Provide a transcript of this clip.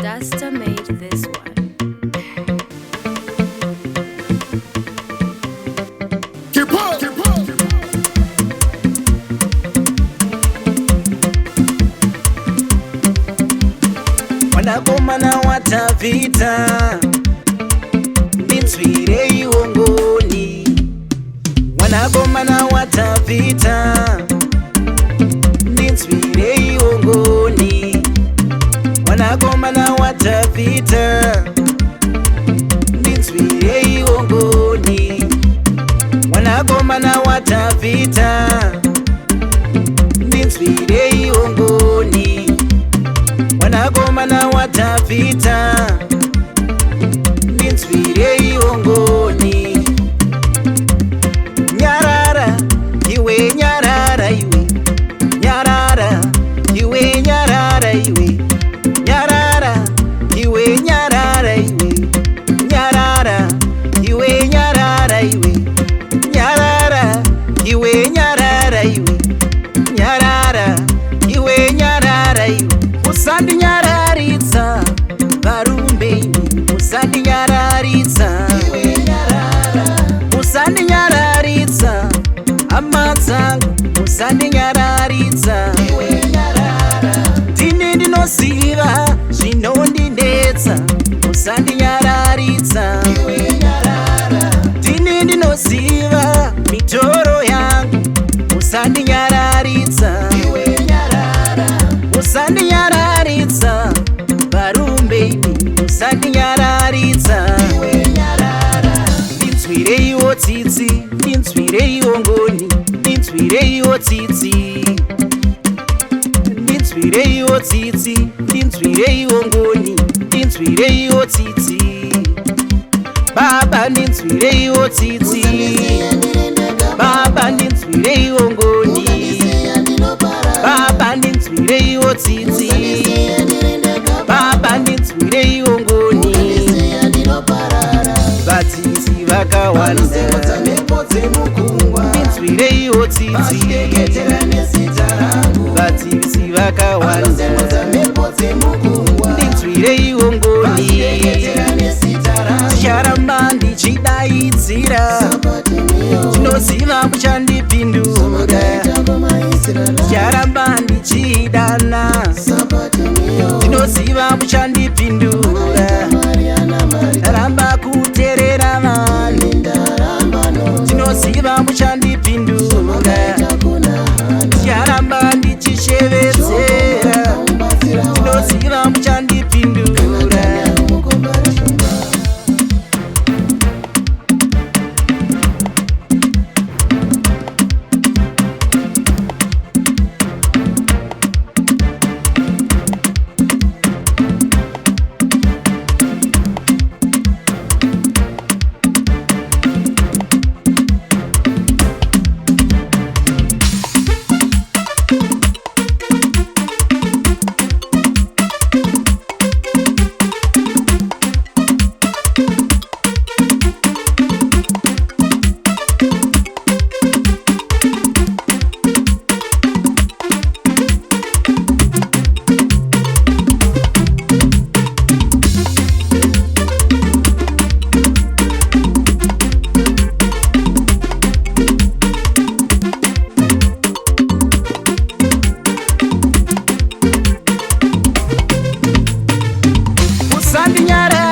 Duster made this one. Keep on, keep on. Wanakomana watapita, ndinzwire iwongoni. Wanakomana watapita, ndinzwire iwongoni. Wanakomana watapita, ndinzwire iwongoni. Wanakomana watapita, ndinzwire iwongoni. Wanakomana watapita, ndinzwire iwongoni. Nyarara, iwe nyarara iwe. Nyarara, iwe nyarara iwe. Nyarara, iwe nyarara iwe. Nyarara, iwe nyarara iwe. Nyarara, iwe nyarara iwe. Nyarara, iwe nyarara iwe. Musandinyararitsa varumbe, musandinyararitsa, musandinyararitsa amatsangu, musandinyararitsa. Ndini ndinoziva zvinondinetsa, musandinyararitsa. Ndini ndinoziva mitoro yangu, musandinyararitsa. Musandinyararitsa varumbe, musandinyararitsa. Ndinzwire iwo tsitsi, ndinzwire iwo ngoni, ndinzwire iwo tsitsi. Ndinzwire iwo tsitsi, ndinzwire iwo ngoni, ndinzwire iwo tsitsi. Baba ndinzwire iwo tsitsi, Baba ndinzwire iwo ngoni. Baba ndinzwire iwo tsitsi, Baba ndinzwire iwo ngoni. Vatsitsi vakawanda, ndinzwire iwo tsitsi. Vatsitsi vakawanda, ndinzwire iwo ngoni. Ndicharamba ndichidaidzira, ndinoziva muchandipindura. Ndicharamba ndichidana, ndinoziva muchandipindura. Ndaramba kuteerera vanhu, ndinoziva muchandipindura. Ndicharamba ndichishevedzera, ndinoziva muchandipindura. Musandinyararitsa